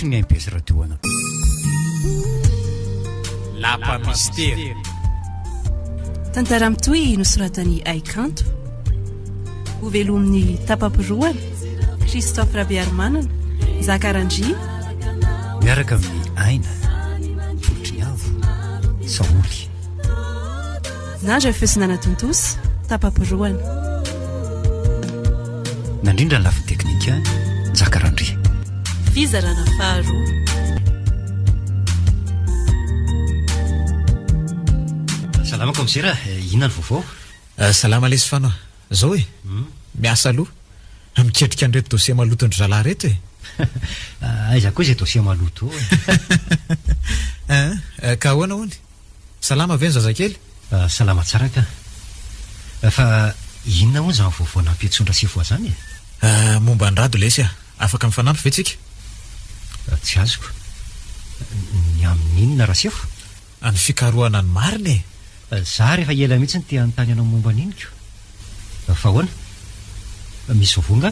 Ohatry ny MPS radio anao. Lapa mystère. Tantara mitohy nosoratany Aikanto. Ho velomin'ny tapapiroana Christophe Rabiarmanana, Zakarandry. Miaraka amin'ny Aina, Fotry Avo, Saoly. Nandra fesinana tontosy, tapapiroana. Nandrindra ny lafiny teknika, Zakarandry. Fizarana faharoa. Salama komisera, inona ny vaovao? Salama lesy fanoa. Zao e? Miasa aloha. Miketrika an'ireto dossier maloto ny zalahy reto e. Aiza koa izay dossier maloto. Ka ahoana hony? Salama ve ny zazakely? Salama tsara ka. Fa inona hono izany vaovao nampiantsondra sifoa zany e? Momba ny rado lesy a. Afaka mifanampy ve tsika? Tsy azoko. Ny amin'inona raha sefo? Any fikarohana ny marina e. Za rehefa ela mihitsy ny tia anontany anao momba niniko. Fa ahoana? Misy vovonga?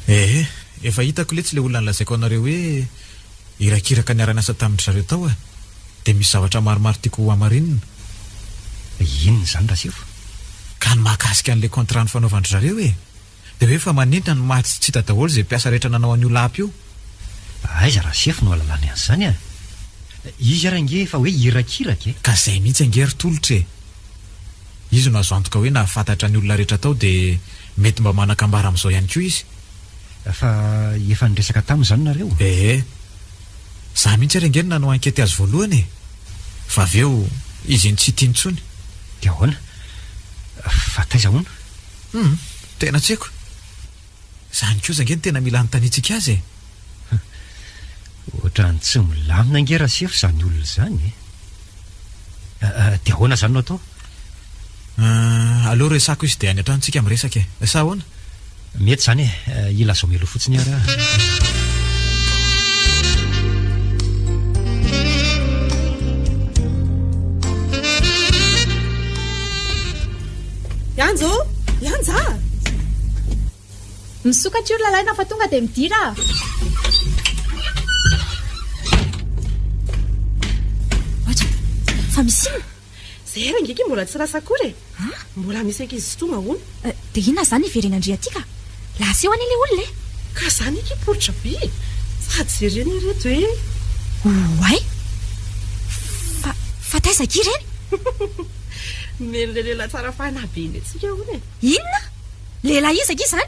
Efa hitako letsy le olona nolazaiko anareo hoe irakiraka ny ara-niasa tamin'ny zareo tao a. Dia misy zavatra maromaro tiako hamarinina. Inona zany raha sefo? Ka ny mahakasika an'ilay contrat ny fanaovandry zareo e. Dia hoe fa manentana ny mahatsy tsy hita daholo izay mpiasa rehetra nanao an'io lampy io. Aiza raha sefo no alalany an'izany a. Izy arange fa hoe irakiraka e. Ka izay mihitsy angery tolotra e. Izy no azo antoka hoe nahafantatra ny olona rehetra tao dia mety mba manakambara amin'izao ihany koa izy. Fa efa niresaka tamin'izany nareo? Za mihitsy arange no nanao ankety azy voalohany e. Fa avy eo izy ny tsy tiany intsony. Dia ahoana? Fa taiza hono? Tena tsy haiko. Zany koa zange ny tena mila anontaniantsika azy e. Ohatrany tsy milamina ange raha sefo izany olona izany e. Dia ahoana zany no atao? Aloha resako izy dia any an-tranontsika miresaka e. Sa ahoana? Mety zany e, ila zao melo fotsiny ara. Yanjo, Yanja. Misokatra io lalaina fa tonga dia midira. Fa misy ino? Zay rangeky mbola tsy rasakory e. Mbola misy ankizy sy tonga hono. Dia inona zany iverenandria atika? Laseho an'ilay olona e. Ka zany iki poritra be. Sady jereny ireto hoe. Oay. Fa taiza ki ireny? Melelelela tsara fanabe iny antsika hono e. Inona? Lehilahy izaka izany?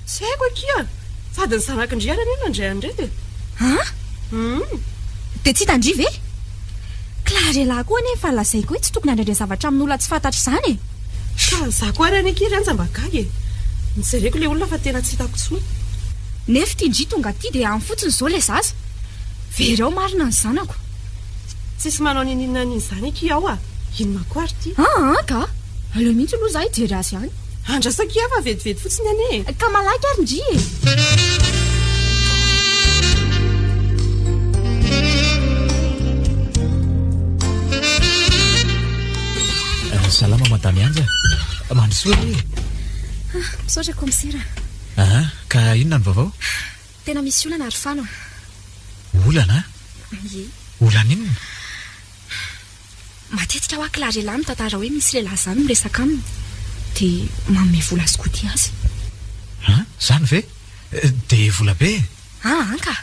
Tsy haiko akia. Sady ny zanak'Andriana anie nandray an'ireto e. Dia tsy hitandry ve? Klarelahy koa nefa lazaiko hoe tsy tokony handraindray zavatra amin'olona tsy fantatra izany e. Ka za koa ary aneky ry anjambagagy e. Nijereko le olona fa tena tsy hitako tsony. Nefa tindry tonga aty dia amin'ny fotsiny izao ilay zaza. Verao marina ny zanako. Tsisy manao ninina n'iny izany aky aho a. Inona koa ary ty? Ka aleo mihitsy aloha za hijery azy ihany. Andrasaki afa vetivety fotsiny ane. Ka malaky ary ndry e. Salama madame Yanja. Mandrosoa e. Misaotra komisera. Ka inona ny vaovao? Tena misy olana ary fano. Olana? Olana inona? Matetika ho aklarelahy mitantara hoe misy lehilahy zany miresaka aminy dia manome vola azokoty azy. Zany ve? Dia vola be? Ka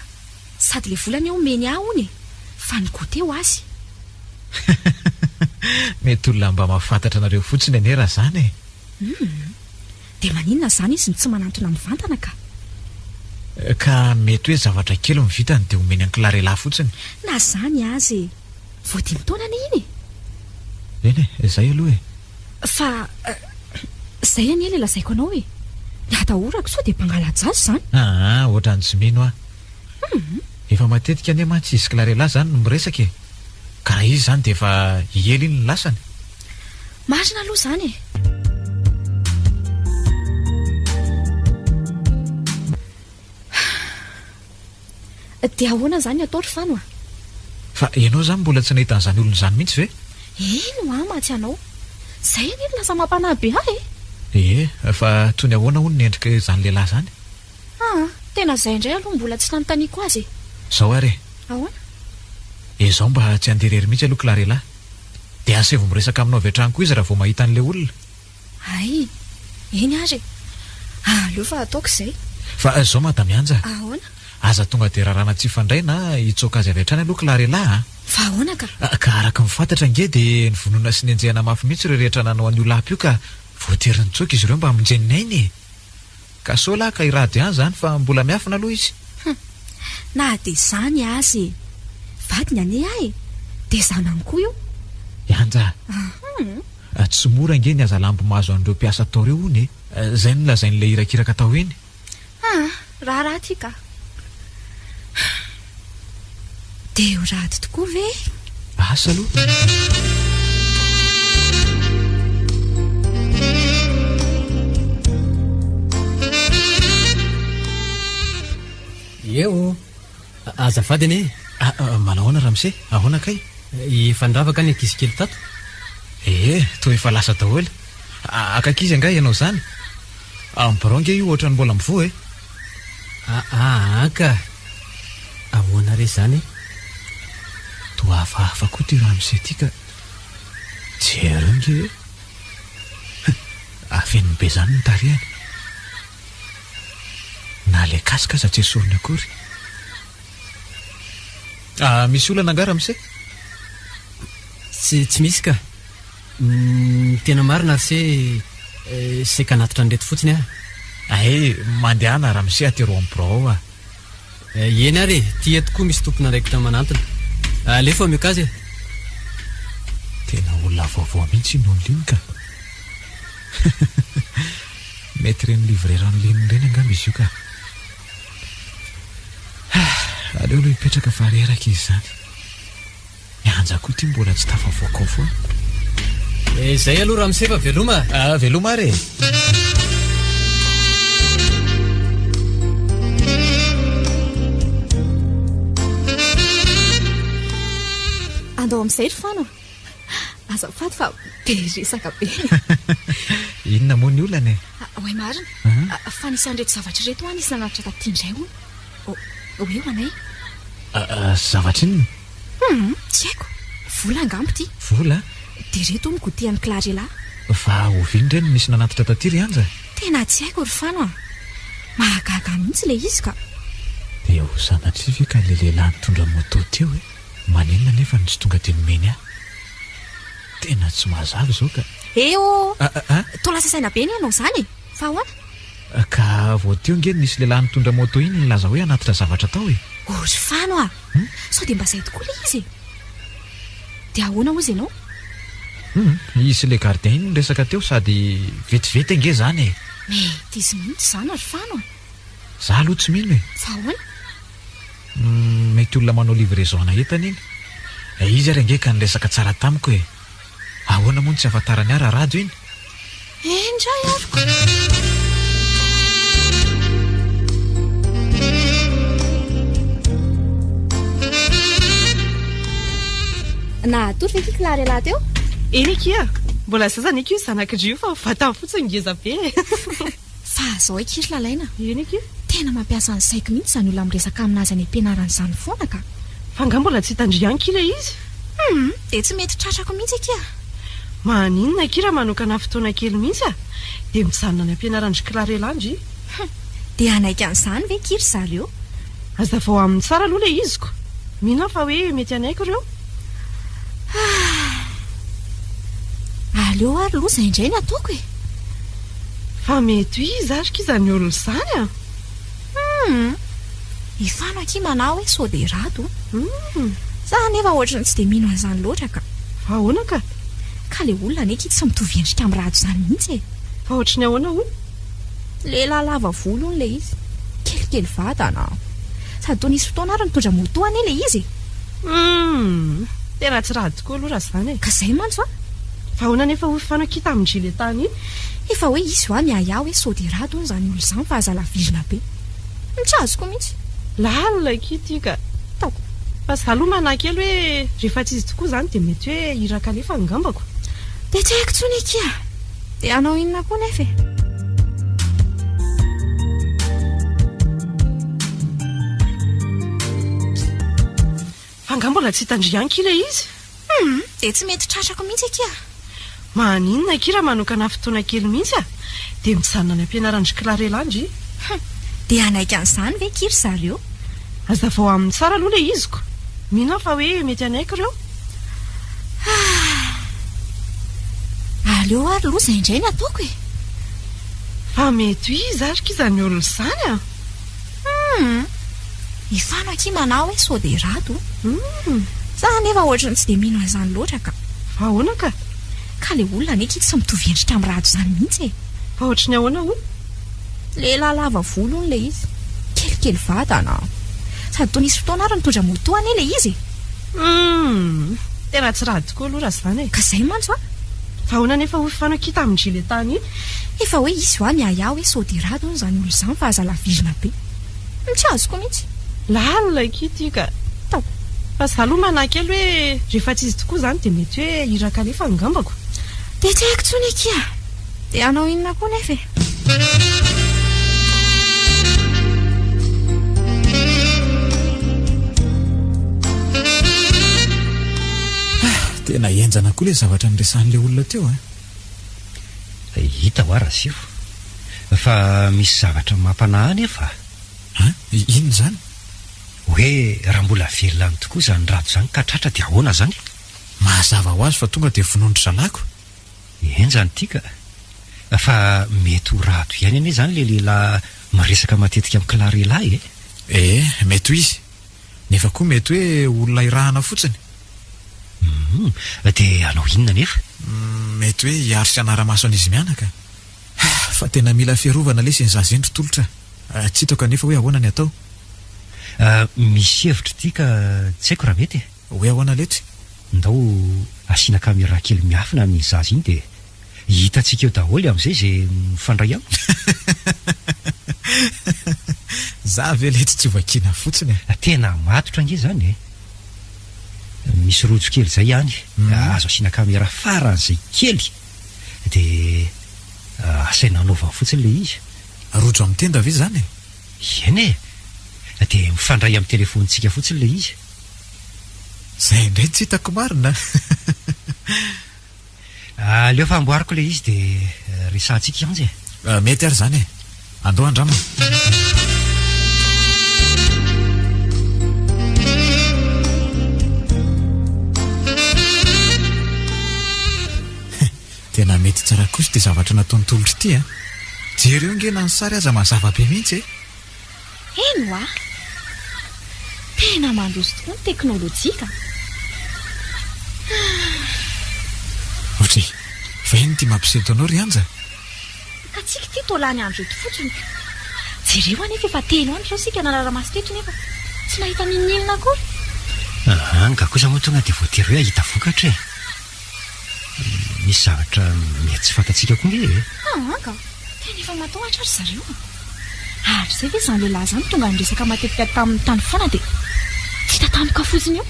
sady le volany eo meny aho hony fa ny gote ho azy. Mety olona mba mahafantatra anareo fotsiny ane raha zany e. Dia maninona zany izy ny tsy manantona mivantana ka? Ka mety hoe zavatra kely mivitany dia omeny an klarelahy fotsiny. Na zany azy e. Voadimy taona ane iny e. Eny e, zay aloha e. Fa zay anie le lazaiko anao e. Ny atahorako sao dia mpangalajazy zany. Ohatrany tsy mino a. Efa matetika ane mantsy izy klarelahy zany no miresaka e. Ka raha izy zany dia efa hiely iny ny lasany. Marina aloha zany e. Dia ahoana zany atao ry fano a? Fa ianao zany mbola tsy nahita an'izany olona izany mihitsy ve? Ino matsy anao? Zay anie lasa mampanahy be ahy e. Fa toy ny ahoana hono ny endrika izany lehilahy zany? Tena zay indray aloha mbola tsy nanontaniako azy. Zao ary ahoana zaho mba tsy anderery mihitsy aloha Clarella dia asa vao miresaka aminao avy hatrany koa izy raha vao mahita an'ilay olona. ay eny ary aleo fa ataoko izay. Fa zao madame Anja, ahoana aza tonga dia rarana tsy fandray na hitsoaka azy avy hatrany aloha Clarella fa ahoana ka ka araka mifantatra nge dia ny vonona sy ny anjehana mafy mihitsy ireo rehetra nanao an'io lampy io ka voatery nitsoaka izy ireo mba hamonjeninay ka sao lahy ka irady ihany zany fa mbola miafina aloha izy. na dia zany azy vadiny ane ahy dia zana any koa io. Anja tsy mora nge ny aza lambo mahazo an'ireo mpiasa tao reo ony zay no lazain'ilay irakiraka tao eny. raha ty ka dia ho rady tokoa ve asa aloha. eo azafady ane manao ahoana Ramse, ahoana kay ifandravaka ny ankizy kely tato. toa efa lasa daholo akakizy anga ianao zany ambaronge io ohatrany mbola mivoa ka ahoana re zany toa hafahafa koa ty Ramse ty ka jeronge afeniny be zany nytarihany na le kasika tsy esoriny akory. Misy olana anga Ramse? tsy misy ka tena marina se seka natitra ny reto fotsiny mandehana Ramse aty ro ambrao eny ary tia tokoa misy tompona raiky ta manantona alefa miokazy tena olona vaovao mihitsy no liny ka mety reny livrerany liny reny angamba izy io ka aleo aloha hipetraka fa reraka izy zany mianja koa ty mbola tsy tafavoaka ao foa. Zay aloha raha misefa veloma veloma re andao amin'izay ry fano azafady fa be resaka be inona moa ny olana oe marina fa nisan'reto zavatra reto ho any isy nanatitra taty indray hono eo anay zavatra inona tsy haiko vola angambo ty vola dia reto migotehany Clarella fa oviny reny misy nanatitra taty ry Anja tena tsy haiko ry fano mahagaga mihitsy le izy ka dia ho sanatria ve ka le lehilahy nitondra moto teo manenina nefa ny tsy tonga dia nomeny tena tsy mahazavy zao ka eo tola sasaina be ny ianao zany fa ahoana ka vao teo nge nisy lehilahy nitondra moto iny nilaza hoe hanatitra zavatra tao ry fano sao dia mba zay tokoa le izy dia ahoana ozy ianao isy le gardien iny niresaka teo sady vetivety ange zany mety izy mihitsy zany ry fano za aloha tsy mino fa ahoana mety olona manao livraison na entana iny izy ary ange ka niresaka tsara tamiko ahoana moa ny tsy afantarany ary radio iny endray ariko na tory ve ty Clarella teo eny ekia mbola zazany eky io zanak'drio fa vatany fotsiny ngeza be fa zao ekiry lalaina eny eky tena mampiasa ny saiko mihitsy zany olona miresaka aminazy any ampianarany zany foana ka fa nga mbola tsy hitandriany kila izy dia tsy mety tratrako mihitsy ekia maninona kira manokana fotoana kely mihitsy dia mijanona any ampianarandry Clarella andry dia anaika an'izany ve kiry zareo aza vao amin'ny tsara aloha le iziko mihina fa hoe mety anaiko ireo aleo ary loha zay indray ny ataoko fa mety izy arika izany olona izany ifano aky manao hoe sao dia rado za nefa ohatrany tsy dia mino an'izany loatra ka fa ahoana ka le olona neky tsy mitovy endrika amin'ny rado izany mihitsy fa ohatrany ahoana hono lehilahy lava volo ony le izy kelikely vatana sady toa nisy fotoana ary mitondra moto ane le izy tena tsy raha tokoa aloha raha zany ka zay mantsy fa ahoana nefa ho fanao tamin'ndry le tany iny efa hoe izy ho miaya hoe sao dia rado ony zany olo izany fa aza lavirina be mitsazoko mihitsy lalina kity ka taoko fa za aloha manakely hoe rehefa tsy izy tokoa zany dia mety hoe irakalefa angambako dia tsy haiko tsony ekia dia anao inona koa nefa nga mbola tsy hitandrianko ilay izy dia tsy mety tratrako mihitsy akia. maninona kira manokana fotoana kely mihitsy dia mijanona any ampianaran'ny Clarelandry dia anaiky an'izany ve kiry zareo? aza vao amin'ny tsara aloha ilay iziko mihina fa hoe mety anaiky ireo. Aleo ary loza indray ny ataoko e. fa mety izy arika izany olona izany Ifano aky manao hoe sao dia rato. Za nefa ohatrany tsy dia mino an'izany loatra ka. fa ahoana ka? Ka ilay olona aneky tsy mitovy endrika amin'ny rato izany mihitsy e. fa ohatry ny ahoana ho? Lehilahy lava volo ilay izy. Kelikely vatana. Sady toa nisy fotoana ary mitondra moto ane ilay izy. tena tsy raha tokoa aloha raha izany e. Ka izay mantsy a. fa ahoana nefa ho fano aky tamin'ny gile tany iny? Efa hoe izy hoa miaya hoe sao dia rato izany olo izany fa aza lavirina be. Tsy azoko mihitsy. lalina kity ka. fa za aloha manakely hoe rehefa tsy izy tokoa izany dia mety hoe iraka nefa angambako. Dia tsy haiko tsony akia. Dia anao inona koa nefa e. Tena enjana koa ilay zavatra niresan'ilay olona teo hita ho ara sio fa misy zavatra mampanahy nefa. Inona izany? hoe raha mbola velona tokoa izany rato izany ka tratra dia ahoana izany? Mahazava ho azy fa tonga dia vonondry zalako. enjany tika fa mety ho rato ihany ane izany le lehilahy maresaka matetika amin'ny Clarelahy mety ho izy nefa koa mety hoe olona irahana fotsiny. dia anao inona nefa? mety hoe hiaro sy anara-maso an'izy mianaka. fa tena mila fiarovana lesy ny zazendry tolotra. Tsy hitako nefa hoe ahoana ny atao. misy hevitra tika tsy haiko raha mety hoe ahoana letsy? ndao asiana kamera kely miafina amin'ny zaza iny dia hitantsika eo daholo amin'izay izay mifandray amiko. za ve letsy tsy vakiana fotsiny. tena matotra ange izany misy rojo kely izay ihany azo asiana kamera faran'izay kely dia asaina anaovana fotsiny ilay izy. rojo amin'ny tenda ve izany? eny dia mifandray amin'ny telefonintsika fotsiny ilay izy. Zay indray tsy hitako marina. Aleo fa amboariko ilay izy dia resantsika ihany mety ary izany andao andramana. Tena mety tsara kosa dia zavatra nataony tolotra ity jereo ngena ny sary aza mazava be mihitsy Eno a. Tena mandroso tokoa ny teknôlôjika. Ohatry fa iny ty mampiseto anao ry anja. Ka tsika ty tolany andro eto fotsiny. Jereo anefa efa telo andro sao sika narara-maso teto nefa tsy nahita ninina akory. Nga kosa moa tonga dia voatery hoe ahita vokatra misy zavatra mety tsy fantatsika koa nge ka tena efa matahotra ary zareo. Ary izay ve izany lehilahy izany tonga niresaka matetika tamin'ny tany foana dia tsy hita tampoka fotsiny eo.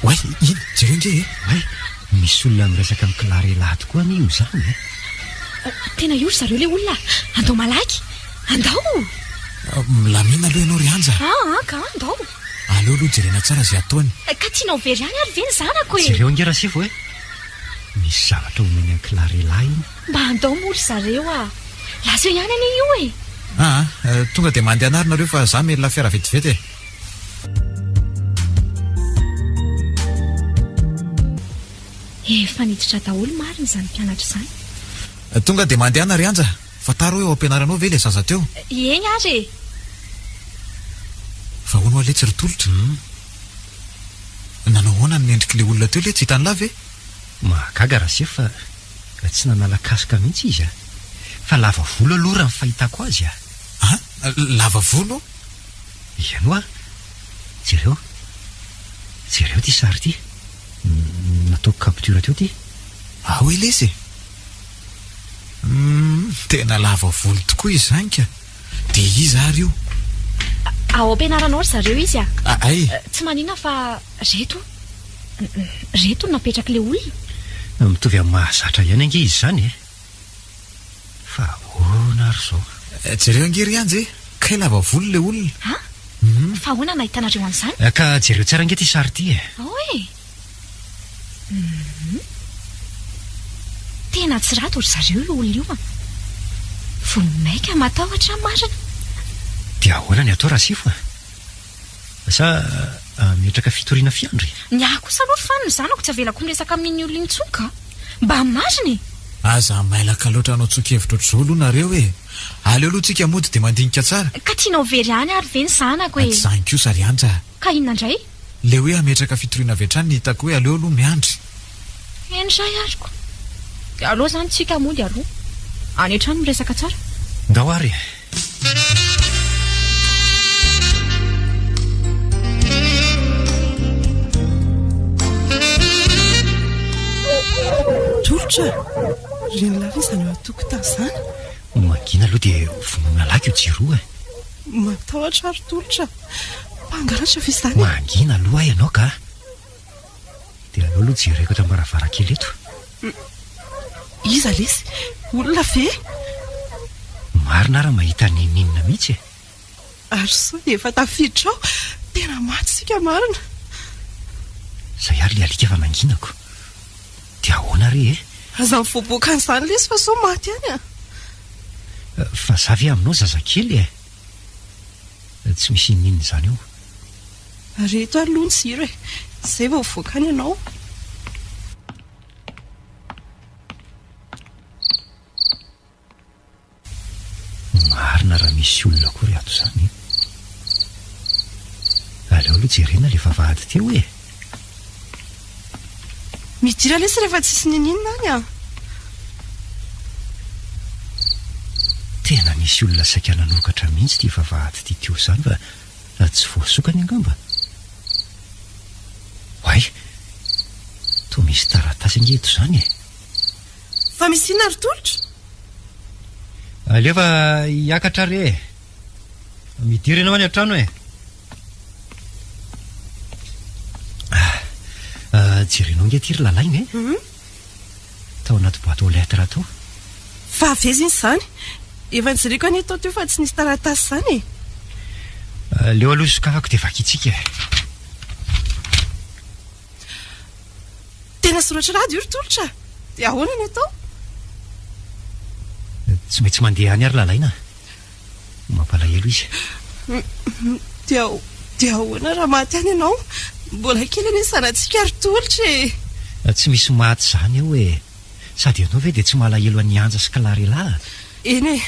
Oay, ino jereo nge oay misy olona miresaka amin'ny Clarelahy tokoa anio izany tena iory zareo ilay olona. Andao malaky. Andao. milamina aloha ianao ry anja. Ka andao. aleo aloha jerena tsara izay ataony. Ka tianao very ihany ary ve ny zanako e. jereo nge rasifo misy zavatra omeny amin'ny Clarelahy iny. mba andao mory zareo lazo ihany ane io e. tonga dia mandeha anarynareo fa za melona fiara vetivety efa niditra daholo marina izany mpianatra izany. tonga dia mandeha anary anja fa taro hoe ao ampianaranao ve ilay zaza teo. Eny ary e. fa hono aletsy ry tolotra. nanao hoana ny mendrik'ilay olona teo le tsy hitany lava e. mahagaga raha fa tsy nanalakasoka mihitsy izy fa lava volo aloha raha ny fahitako azy lava volo? iano jereo ty sary ty nataoko capture teo ty. hoe lesy tena lava volo tokoa izy zany ka. dia izy ary io ao ampianaranao ry zareo izy ay tsy manina fa reto no napetraka ilay olona. mitovy amin'ny mahazatra ihany ange izy zany fa ahoana ary zao. jereo ange ry anja kay lava volo ilay olona. fa ahoana nahitanareo an'izany ka jereo tsara nge ty sary ty e. oe tena tsy rato ry zareo io olona io a vomaika matahotra marina dia ahoana ny atao raha sifo sa mihetraka fitoriana fiandry ny ahy kosa aloha faniny zanako tsy avelako miresaka amin'iny olona intsoka mba marina e aza mailaka loatra anao tsoka-hevitra ohatr'izao aloha nareo e aleo aloha tsika mody dia mandinika tsara ka tianao very any ary ve ny zanako e tsy zany koa sary anja ka inona indray le hoe ametraka fitoriana vetrany ny hitako hoe aleo aloha miandry endray aryko dia aloha zany tsika mody aloha any an-trano miresaka tsara ngao ary tolotra reny lava izany eo atokotany izany mangina aloha dia vonona laka io jiroa matahotra ary tolotra mpangalatra fa izany mangina aloha ianao ka dia aleo aloha jereko eto ambaravarakely eto iza lesy olona ve marina raha mahita ninina mihitsy e ary sao dia efa tafiditra ao tena maty sika marina zay ary le alika efa manginako dia ahoana re e aza mivoaboaka an'izany lesy fa sao maty any a fa zavy aminao zazakely e tsy misy ninina izany io reto aloha ny ziro e zay vao voaka any ianao marina raha misy olona kory ato izany aleo aloha jerena le vavahady teo e midira lesy rehefa tsisy nininina any a tena misy olona saika nanokatra mihitsy ty vavahady ty teo izany fa tsy voasokany angamba hoay toa misy taratasy angeto izany e fa misy inona ry tolotra alefa hiakatra re midira ianao any an-trano e jerenao nge ty ry lalaigna e tao anaty boîte aux lettres tao fa aveziny izany efa nijereko any atao teo fa tsy nisy taratasy izany e leo aloha sokafako dia vakitsika tena soratra rady io ry tolotra dia ahoana ny atao tsy maintsy mandeha any ary lalaina mampalahelo izy dia ahoana raha maty any ianao mbola kely any sanatsika ry tolotra e tsy misy maty izany eo e sady ianao ve dia tsy malahelo any anja sy kalarelahy eny e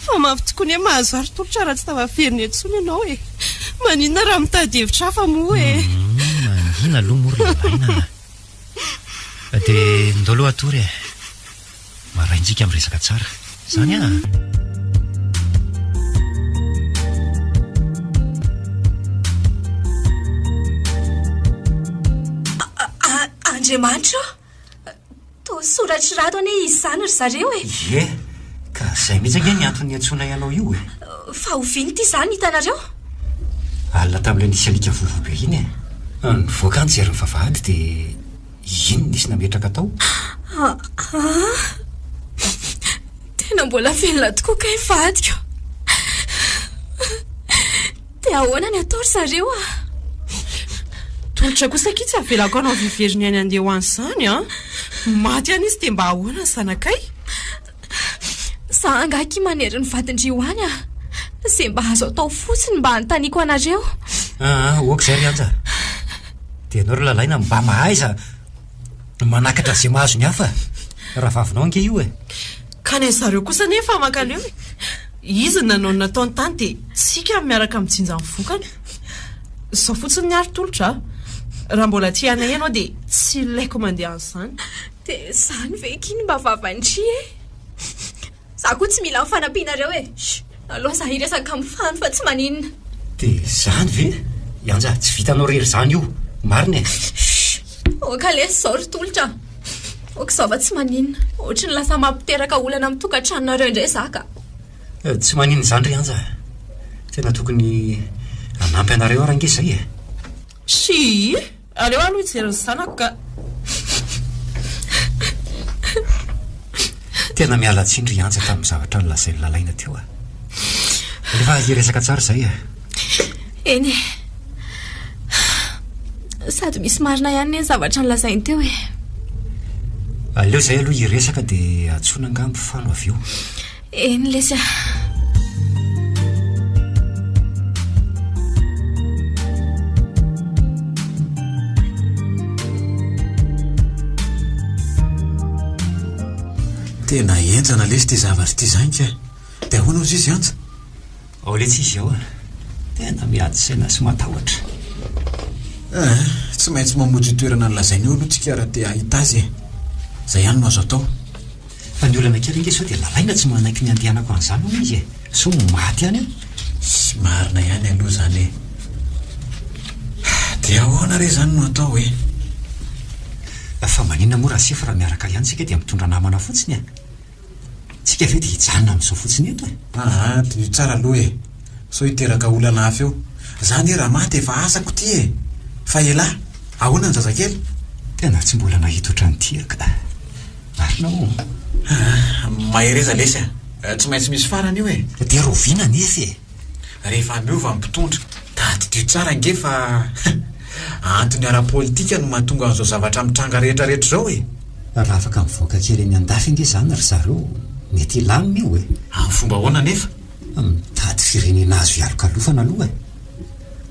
fa mavy tokoa ny hoe mahazo ary tolotra raha tsy tavaferiny etsony ianao e maninona raha mitady hevitra hafa moa e mangina aloha mory lalaina dia ndao aloha atory e maraintsika miresaka tsara zany a Andriamanitra toa soratry rato ane izy zany ry zareo e ye ka zay mihitsy ange ny antony antsona ianao io e fa oviny ty zany hitanareo alina tam'ilay nisy alika vovobe iny e nivoaka any jeryn'ny vavahady dia iny nisy nametraka tao tena mbola velona tokoa kay vadiko dia ahoana ny atao ry zareo a tolotra kosa ki tsy avelako anao viveriny any andeha ho any izany a maty any izy dia mba ahoana ny zanakay sa angaky manery ny vadindrio any a zay mba azo atao fotsiny mba hanontaniako anareo oka zay ry anja dia ianao ry lalaina mba mahaiza manakatra zay mahazo ny hafa raha vavinao ange io e ka ny zareo kosa nefa makaleo e izy nanao ny nataony tany dia tsika miaraka mijinja mivokany zao fotsiny ny ary tolotra raha mbola ty anay ianao dia tsy laiko mandeha an'izany dia zany ve kiny mba vavandri e za koa tsy mila mifanampianareo e aloha za hiresaka mifany fa tsy maninona dia zany ve ianja tsy vitanao rery zany io marina e oka lesy zao ry tolotra oka zao fa tsy maninona ohatra ny lasa mampiteraka olana amin'ny tokantranonareo indray zaka tsy maninona izany ry anja tena tokony anampy anareo arange zay e sy aleo aloha hijeriny zanako ka tena miala tsindry anja tamin'ny zavatra ny lazainy lalaina teo a rehefa hiresaka tsara zay e eny sady misy marina ihany ny zavatra nylazainy teo e. Aleo zay aloha iresaka dia atsona angambo fano avy eo. Eny lesy tena enjana lesy ty zavatra ty zany ka dia ahoana ozy izy anja ao le tsy izy ao tena miady saina sy matahotra. tsy maintsy mamonjy toerana nylazainy eo aloha tsika raha te ahita azy e. Zay ihany no azo atao. Fa ny olana kely inge sao dia lalaina tsy manaiky ny andehanako an'izany hono izy e. So maty ihany sy marina ihany aloha zany e. Dia ahoana re zany no atao e. Fa manina moa raha sefo raha miaraka ihany tsika dia mitondra namana fotsiny tsika ve dia hijanona amin'izao fotsiny eto e. Dia tsara aloha e. So hiteraka olana hafa eo zany e raha maty efa asako ty e. Fa ela ahoana ny zazakely tena tsy mbola nahita ohatranytiaka marina o. Mahereza lesy tsy maintsy misy farany io e. Dia roviana nefa e. Rehefa miova mipitondra tady dio tsara nge fa antony ara-politika no mahatonga an'izao zavatra mitranga rehetrarehetra zao e. Raha afaka mivoaka kely eny andafy inge zany ry zareo mety ilamina io e. Amin'ny fomba ahoana nefa mitady firenena azo hialokalofana aloha e.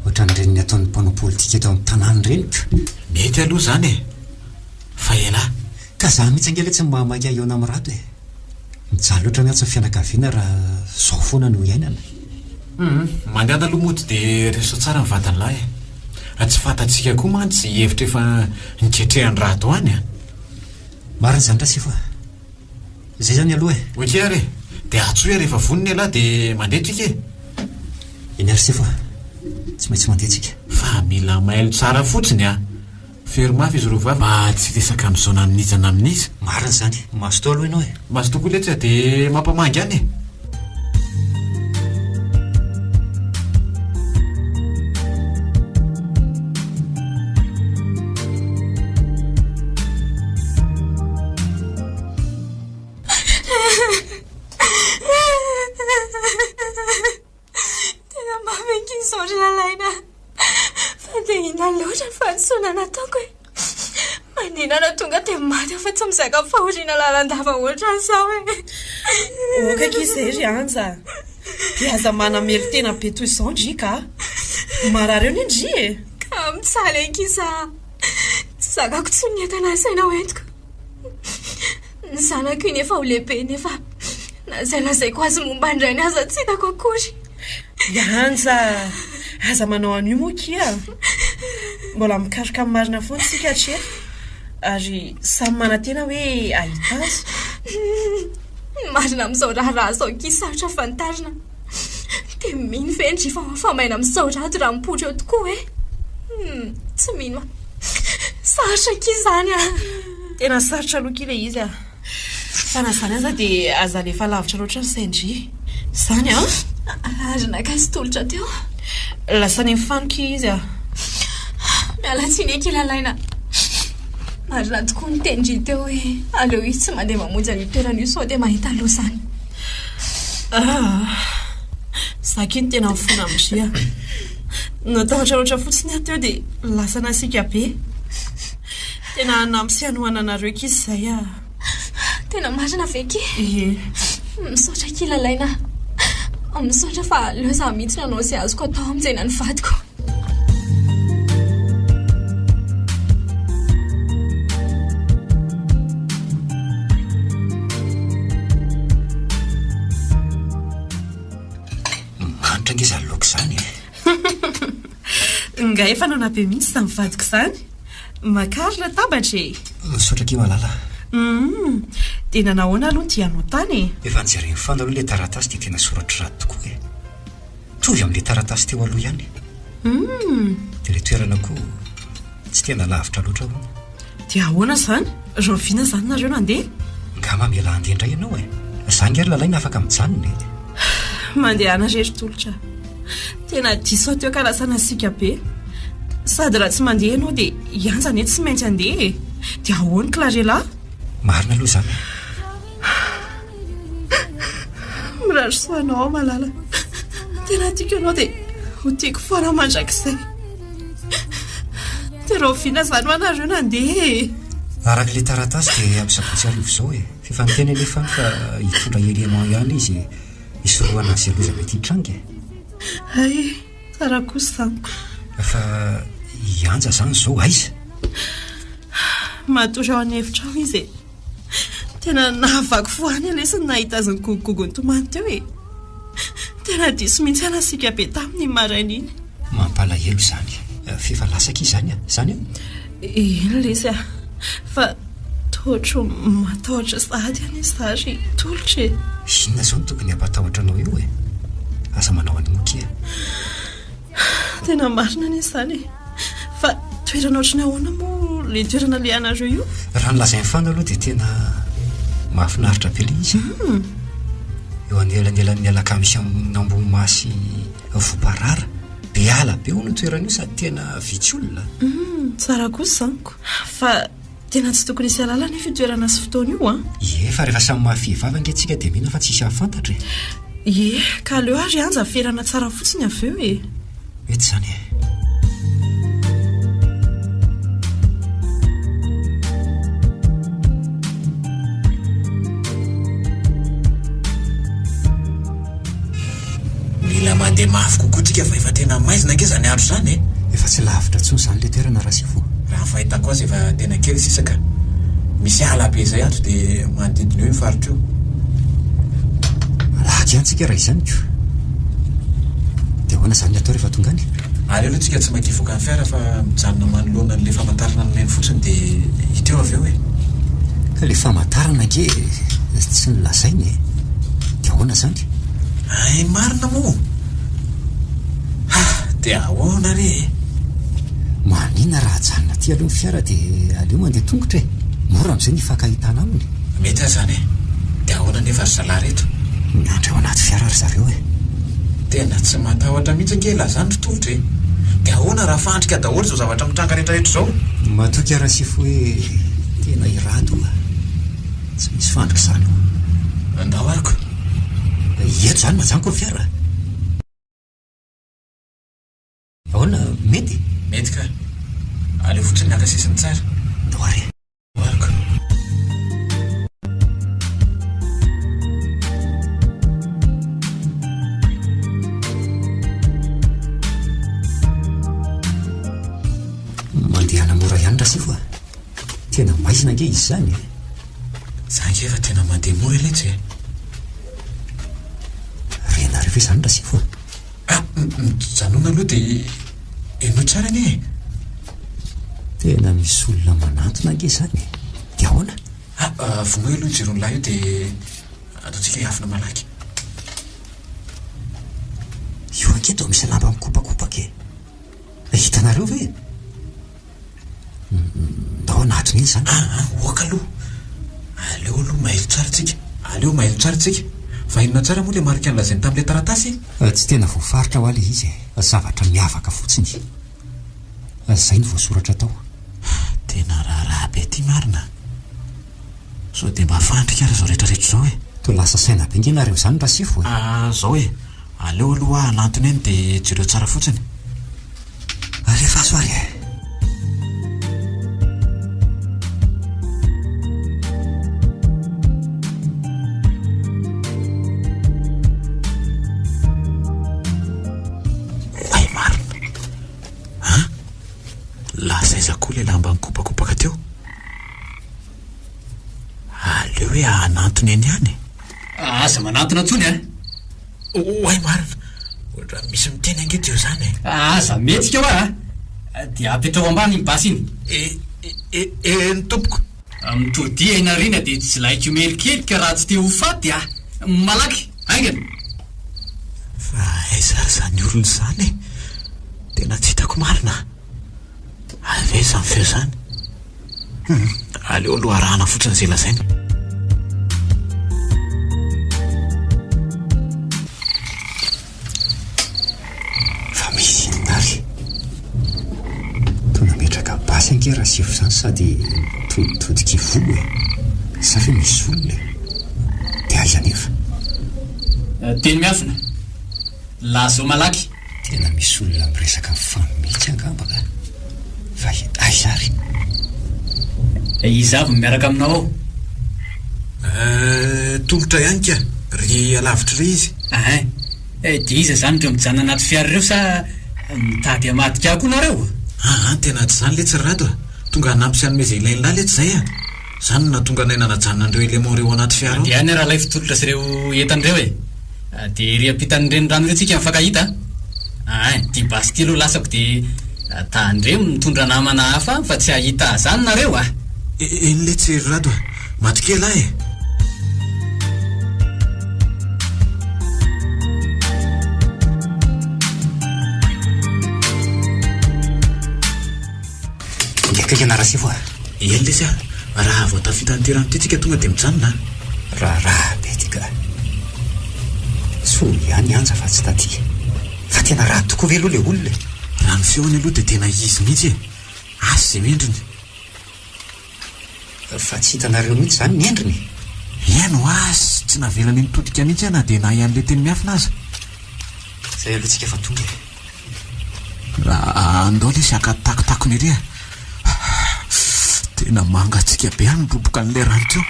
Ohatran'ireny ataon'ny mpanao politika eto amin'ny tanàny ireny ka. Mety aloha zany e. Fa ela ka za mihitsy angely tsy mahamaika iona amin'ny rato e. Mijaly oatra miatsa fianakaviana raha zao foana no iainana. Mandehana aloha moa dia reso tsara ny vatanylahy e. Tsy fantatsika koa mantsy hevitra efa niketrehan'ny raha atao any marina zany raha sefa zay zany aloha e. oke ary dia atsoa rehefa voniny elahy dia mandeha tsika e. Eny ary sefa tsy maintsy mandeha tsika. Fa mila mailo tsara fotsiny fermafy izy rovavy mba tsy resaka amin'izao nanonizana amin'izy. Marina zany maso tao aloha ianao e. Maso tokoa letsy dia mampamangy any e. Tsy mizaka fahoriana lalandava ohatra sao e. Okaka izy ry anja dia aza manamely tena be toy izao ndry ka marary eo ny ndry e. Ka mitsaly ekiza tsy zakako tsy nientana saina hoentiko ny zanako iny efa ho lehibe nefa nazailazaiko azy momba indrainy aza tsy hitako akory. Anja aza manao an'io moa kia mbola mikaroka amin'ny marina foana sika hatreto ary samy manatena hoe ahita azy. Marina amin'izao raharaha zao kisarotra fantarina dia mino vendry fa maina amin'izao rato raha mipotro eo tokoa e. Tsy mino sarotra kizany tena sarotra aloha kile izy fa na zany aza dia aza lefa lavitra loatra ny saindry zany ary nakasy tolotra teo lasa ny mifanoka izy miala tsiny ekilalaina. Marina tokoa ny tendry teo hoe aleo izy tsy mandeha mamonjy ny toerana io sao dia mahita aloha zany. Zaka iny tena mifona amin'izia natahotra loatra fotsiny teo dia lasa nasika be tena nampisyanohana anareo kizy zay tena marina veky e. Misaotra kilalaina misaotra fa aleo za mihitsy nanao izay azoko atao amin'izay ny vadiko. Izy aloko zany nga efa nanao be mihitsy sa mivadiko zany makarina tabatra e. Misaotra ki malala. Dia nanahoana aloha ty anao tany efa nijereny fana aloha le taratasy dia tena soratra raty tokoa e. Tovy amin'le taratasy teo aloha ihany. Dia le toerana koa tsy tena lavitra loatra ho. Dia ahoana zany roviana zany nareo nandeha nga mamela handeha indray ianao e. Zany ary lalaina afaka mijanona e. Mandeha anarery tolotra tena diso teo ka lasa nasika be sady raha tsy mandeha ianao dia ianjany e tsy maintsy andeha e. Dia ahoana Clarela marina aloha zany mirary soanao malala tena tiako ianao dia ho tiako foana mandrakizay dia raha oviana izany ho anareo nandeha araka le taratasy dia ampisabotsy arivo izao fefa miteny elefany fa hitondra élément ihany izy isoroana azy aloza mety hitranga ay tsara kosa zaniko fa hianja zany zao aiza matory ao any hevitra ao izy tena nahavako foany alesiny nahita azy ny gogogogony tomany teo tena diso mihitsy anasika be tamin'ny maraina iny mampalahelo zany fefa lasaka izany zany ino lesy fa tohatro matahotra sady any zary tolotra inona zao no tokony hampatahotra anao io asa manao any mokia tena marina any izany fa toerana ohatrany ahoana moa le toerana le anareo io raha nylazainy fana aloha dia tena mahafinaritra be le izy eo anelanelan'ny alaka misy amin'ny ambony masy voparara be ala be ho no toerana io sady tena vitsy olona tsara kosa zaniko fa tena tsy tokony isy alala nefa toerana sy fotoana io fa rehefa samy mahafehivava angentsika dia mihina fa tsisy hahafantatra ka leo ary anja ferana tsara fotsiny avy eo mety zany mila mandeha mafy kokoatsika fa efa tena maizina ke zany andro zany efa tsy lavitra tsony zany le toerana raha sy fo raha fahitako azy efa tena kely sisaka misy ala be izay ato dia manodidina eo mifaritra eo laky antsika raha izany ko dia hoana zany atao rehefa tonga any ary aloha tsika tsy makivoaka ny fiara fa mijanona manoloana n'le famantarana noneny fotsiny dia hiteo avy eo ka le famantarana nge tsy nylazainy dia hoana zany ay marina moa dia ahoana re manina raha janona ty aloha ny fiara dia aleo mandeha tongotra mora amin'izay ny fankahitana aminy mety azy zany dia ahoana nefa ry zalahy reto miandry ao anaty fiara ry zareo tena tsy matahotra mihitsy angela zany rotongotra dia ahoana raha fandrika daholo zao zavatra mitranga rehetrarehetra zao matoky raha sy fo hoe tena irato tsy misy fandrika zany andao ariko eto zany majanoko ny fiara ahoana mety ka aleo fotsiny nakasisiny tsara doare ariko mandehana mora ihany raha sy foa tena maizina nge izy zany zange efa tena mandeha mora iletsy renareo zany raha sy foa janona aloha dia eno tsara ane tena misy olona manantona nge zany dia ahoana vonoe aloha jiron'ny lahy io dia ataotsika hiafina malaky io anketo misy lamba mikopakopaka hitanareo ve ndao anatiny iny zany oaka aloha aleo aloha mailo tsara tsika fa inona tsara moa le marika an'lazainy tamin'le taratasy tsy tena voafaritra ho ale izy zavatra miavaka fotsiny zay ny voasoratra tao tena raha be ty marina sao dia mafandrika ara zao rehetrarehetra zao to lasa saina be ngenareo zany raha sy fo zao aleo aloha anantony eny dia jereo tsara fotsiny rehefa azo ary koa le lamba mikopakopaka teo aleo hoe anantony eny ihany aza manantona ntsony oay marina ohatra misy miteny angety eo zany aza metsika hoa dia apetrao ambany ny basy iny ny tompoko mitodia inarina dia tsy laiko melikelyka raha tsy te ho faty malaky aingana fa aizary zany olona zany tena tsy hitako marina ave zany feo zany aleo aloha arahana fotsiny zay lazainy fa misy inonary toa nametraka basy ange raha sifo zany sady toditodika volo sa fe misy olona dia aiza nefa teny miafina lazao malaky tena misy olona miresaka mifanmihitsy angamba ka fa ay zary izy avy miaraka aminao tolotra ihany ka ry alavitra ry izy dia iza zany reo mijanona anaty fiara ireo sa mitady amadika koa nareo tena tsy zany le tsy rato tonga hanampy sy anome zay ilain'lahy le tsy zay zany na tonga nainanajanonandreo élément reo anaty fiara dia any raha lay fitolotra sy ireo entan'ireo dia ry ampitan'ireny rano ireo tsika mifankahita dia basy ty aloha lasako dia tandreo mitondra namana hafa fa tsy hahita zany nareo enyle tsy rato matikela ianarasifo enle sy raha vao tafitanyterano ty tsika tonga dia mijanona raha be ty ka so ihany anja fa tsy taty fa tena raha tokoa ve aloha le olona raha ny feony aloha dia tena izy mihitsy asy zay mendriny fa tsy hitanareo mihitsy zany ny endriny iano asy tsy navelany mitodika mihitsy na dia na ian'le teny miafina aza zay aloha tsika fa tonga raha andao le sy akatakotakony iry tena mangatsika be any roboka n'le rano teo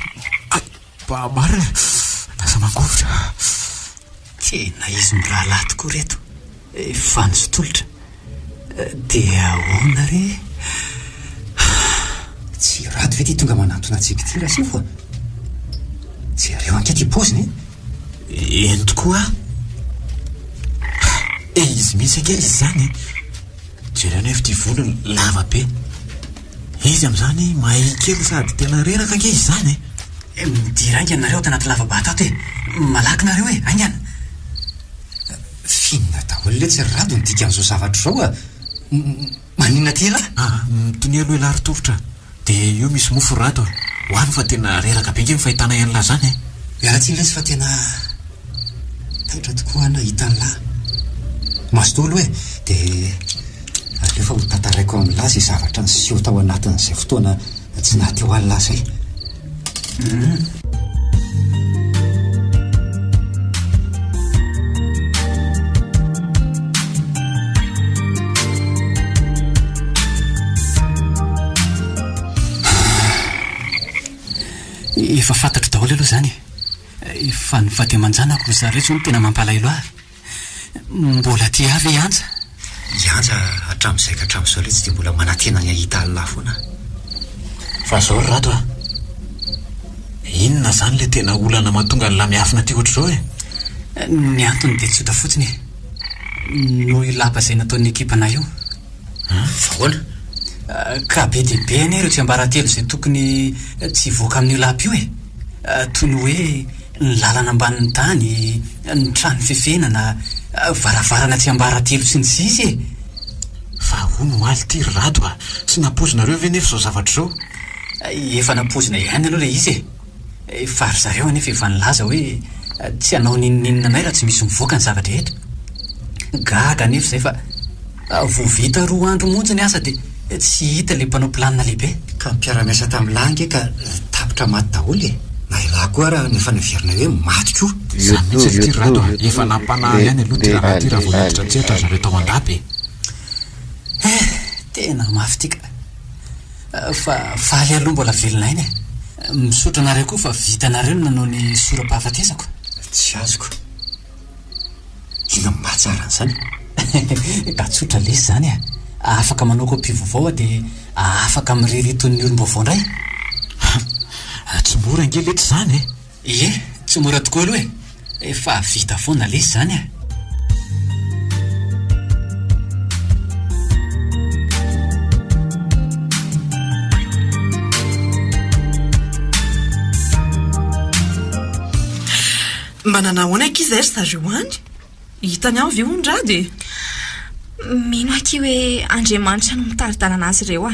bahamary lasa mangovotra tena izy ny raha lahy tokoa reto fa ny sotolotra dia ahoana re tsy rato ve ty tonga manantona atsika ty raha sifo tsy areo anka ty poziny eny tokoa izy misy anke izy zany jereno efa ty volony lava be izy am'izany mahay kely sady tena reraka ange izy zany midira ainga nareo tanaty lava-batato malaky nareo aingana finina daholo le tsy rado nidika an'izao zavatra zao manina tela mitony aloha ilary tovitra dia io misy mofo rato hoany fa tena reraka be nge mifahitana ian'lahy zany miaratsiny lesy fa tena taitra tokoa nahita n'lahy masotolo dia alefa ho tantaraiko amin'lahy zay zavatra nyseho tao anatin'izay fotoana tsy naty ho an'lahy zay efa fantatro daholo aloha zany fa ny faty aman-janako ry zareo zao no tena mampalailo ahy mbola ty avy ianja hatramin'izay ka hatramin'izao le tsy dia mbola manantena ny ahita allahy foana fa zao ry rato inona zany le tena olana mahatonga nylahy miafina ty ohatr'izao ny antony dia tsotra fotsiny no ilapa zay nataon'ny ekipana io fahoana ka be dia be ane ireo tsy ambaratelo zay tokony tsy voaka amin'io lapy io toy ny hoe ny lalana ambanin'ny tany ny trano fefenana varavarana tsy ambaratelo sy ny sisy fa hono aly ty rato sy napozonareo ve nefa zao zavatra zao efa napozina ihany aloha le izy fa ry zareo anefa efa nilaza hoe tsy hanao nininina nay raha tsy misy mivoaka ny zavatra etra gaga nefa zay fa voavita 2 andro monjy ny asa dia tsy hita le mpanao planina lehibe ka mpiara-miasa tamin'lahy nge ka tapitra maty daholo na ilahy koa raha nefa niverina hoe maty koa zany mihitsy ty rato efa nampanahy ihany aloha ty raha ty raha voaniditra tsehatra zareo tao andapy tena mafy tika fa faly aloha mbola velona iny misotra nareo koa fa vitanareo no nanao ny sora-pahafatesako tsy azoko ina mahatsara n'izany ka tsotra lesy zany afaka manao kopivovao dia afaka mirereton'ny olom-baovao indray tsy mora nge lety zany ie tsy mora tokoa aloha fa vita foana lesy zany mba nanahoana ankizy ry zareo any hitany aho ve ondrady mino aky hoe Andriamanitra no mitaridalana azy ireo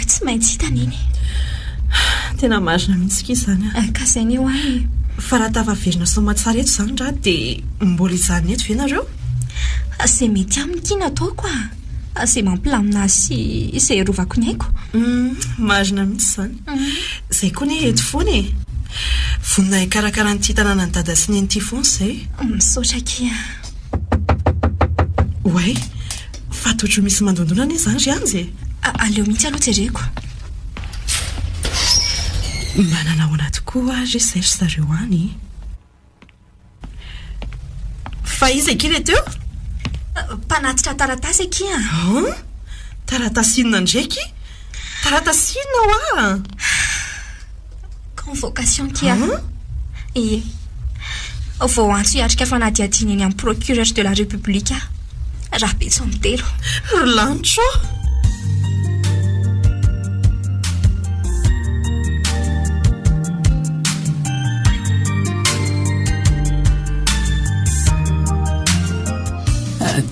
tsy maintsy hitany iny tena marina mihitsy kizy zany ka zay ny eo ahy fa raha tavaverina somatsara eto zany raha dia mbola hijanona eto ve nareo zay mety amin'ny kina ataoko zay mampilamina sy izay rovako ny haiko marina mihitsy zany zay koa ny eto foana vonina hikarakara nyty tanàna ny dada sy ny an'ity foana zay misaotra kia oay fa toetro misy mandondona ane zany ry anjy aleo mihitsy aloha jereko manana ao anaty koa ry zay ry zareo any fa izy akile teo mpanatitra taratasy aky taratasinina ndraiky taratasinina oa convocation kia ie vao antso hiatrika fanadiadiana eny amin'ny procureur de la république raha betso amin'ny telo lantso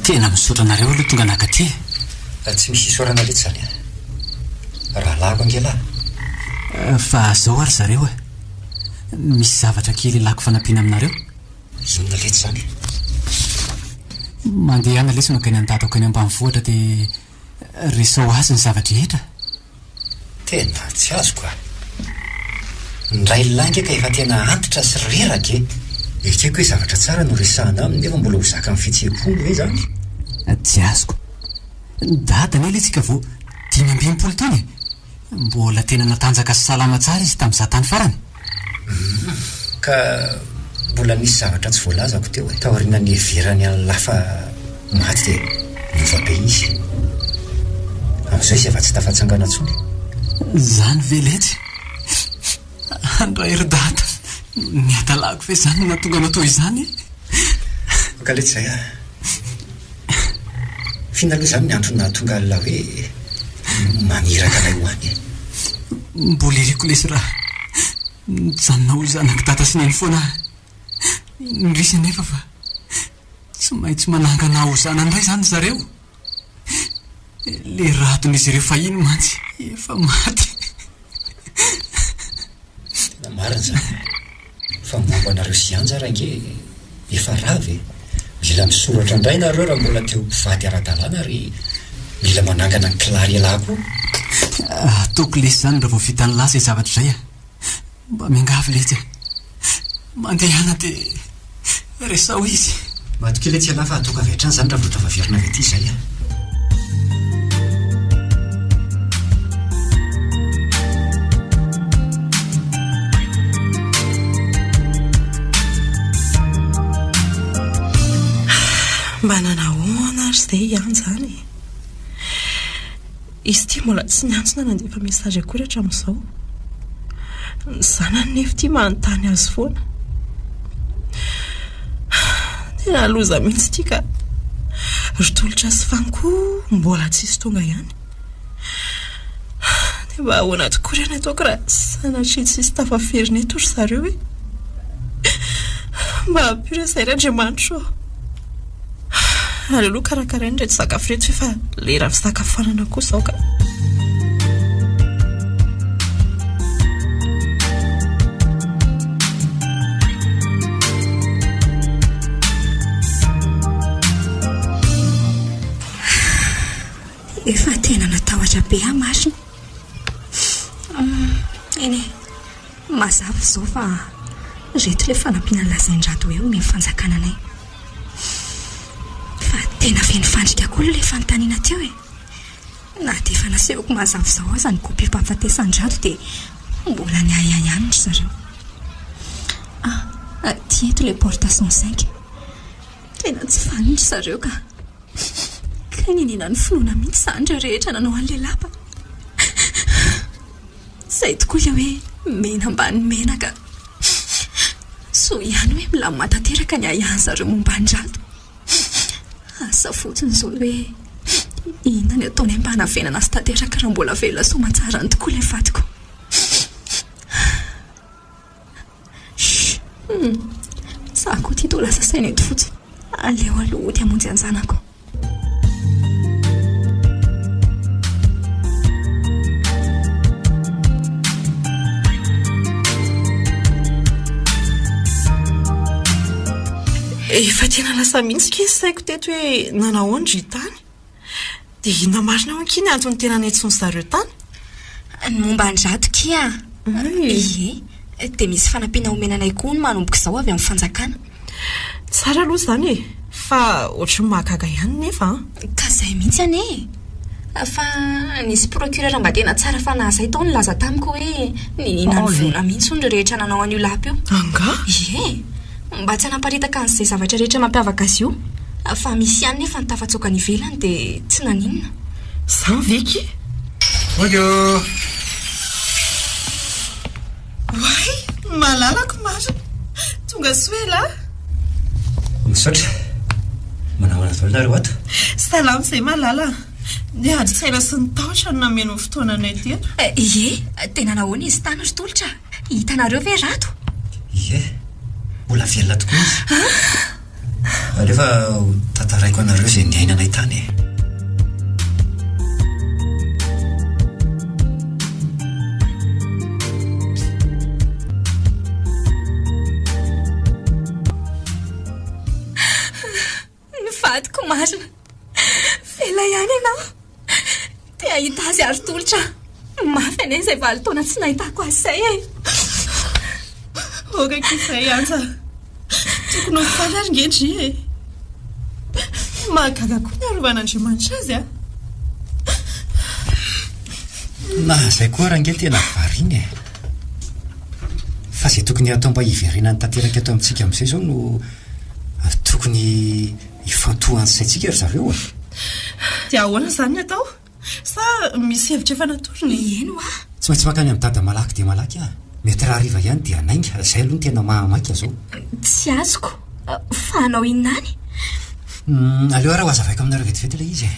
tena misaotra anareo aloha tonga nakaty tsy misy isorana letsy zany raha lako angelahy fa zao ary zareo misy zavatra kely lako fanampiana aminareo inona letsy zany mandeha ana lesy nokany antatako any ambanivohitra dia resao azy ny zavatra etra tena tsy azoko ndray langy ka efa tena antitra sy reraka ekeko hoe zavatra tsara no resahana aminy nefa mbola ho zaka amin'ny fihetseham-polo hoe zany tsy azoko dadany e letsika vo 520 taona mbola tena natanjaka sy salama tsara izy tamin'izah tany farany ka mbola misy zavatra tsy voalazako teo taoriana ny everany any lafa maty dia novabe izy amin'izao izy efa tsy tafatsangana ntsony zany veletsy andray ry data ny atalako ve zany no natonga natao izany ka letsy zay fina aloha zany ny antro nahatonga la hoe maniraka lay hoany mbola ireko lesy raha mijanona ho zanako data sy neny foana nrisy nefa fa tsy maintsy manangana ho zanandray zany zareo le raton'izy ireo fahiny mantsy efa maty tena marina zany fa momba anareo sy anja range efa ravy mila misoratra indray nareo raha mbola teo mpivaty ara-dalàna ary mila manangana ny kilary alako ataoko lesy zany raha vao vita ny lasa zavatra zay mba miangavy letsy mandehana dia resao izy matokely etsy alafa ataoko avy hatrany zany raha voatra vaverina avy aty zay mba nanahoana ary zay ihany zany izy tia mbola tsy niantsona nandefa mesazy akory hatramin'izao ny zanany nefa tia manontany azy foana tena loza mihitsy tia ka ritolotra sy fanko mbola tsisy tonga ihany dia mba ahoana tokory any ataoko raha sanatria tsisy tafaferiny eto ry zareo hoe mba ampira izay r'Andriamanitra ary aloha karakarainy reto sakafo reto efa lera fisakafoanana koa izao ka efa tena natahotra be masina eny mazava izao fa reto le fanampiana lazaindrato eo ny fanjakananay fa tena feny fandrika koa le fanontaniana teo na dia efa nasehoko mazava izao aza ny kopy mpahafatesan-drato dia mbola ny ihany ry zareo ty eto le porte 105 tena tsy faniny ry zareo ka ninina ny finoana mihitsy zany reo rehetra nanao an'le lapa izay tokoa le hoe mena ambany menaka so ihany hoe milamatateraka ny ahihany zareo momba andrato asa fotsiny izao hoe inona ny ataony mba hanavenana sy tanteraka raha mbola velona somatsara ny tokoa le vatiko sako ty to lasa saina eto fotsiny aleo aloha ty hamonjy anjanako efa tena lasa mihitsy ke saiko teto hoe nanahoandry tany dia inona marina ao ankiny antony tena netsony zareo tany ny momba andrato kia ie dia misy fanampiana omenanay koa no manomboka izao avy amin'ny fanjakana tsara aloha zany fa ohatry ny mahagaga ihany nefa ka zay mihitsy ane fa nisy procureur mba tena tsara fa nahazay tao ny laza tamiko hoe ninanivona mihitsy ny rehetra nanao an'io lapy io anga ie mba tsy hanamparitaka an'izay zavatra rehetra mampiavaka azy io fa misy ihany nefa nitafatsoka ny ivelany dia tsy naninona za veky oyo way malalako maro tonga soela misaotra manao zolonareo ato salamo izay malala ny ady tsaina sy ny tahotra no nameno fotoananay teto ie tena nahoana izy tany ry tolotra hitanareo ve rato ie mbola velona tokoa izy alefa tantaraiko anareo izay niainanay tany nyvadiko marina fela ihany ianao te ahita azy ary tolotra mafy ane izay valitaona tsy nahitako azy zay e okakizay anja tokony ho faly ary ngendry e mahagaga koa ny arovan'andriamanitra azy a na zay koa raha ngely tena variny e fa zay tokony atao mba hiverina ny tanteraka ato amintsika amin'izay zao no tokony hifantohan'izaytsika ry zareo dia ahoana zany ny atao sa misy hevitra efa natorony eno a tsy maintsy makany amin'ny dada malaky dia malaky a mety raha riva ihany dia anainga zay aloha no tena mahamaika zao tsy azoko fa anao inany aleo raha ho azavaiko aminareo vetivety ilay izy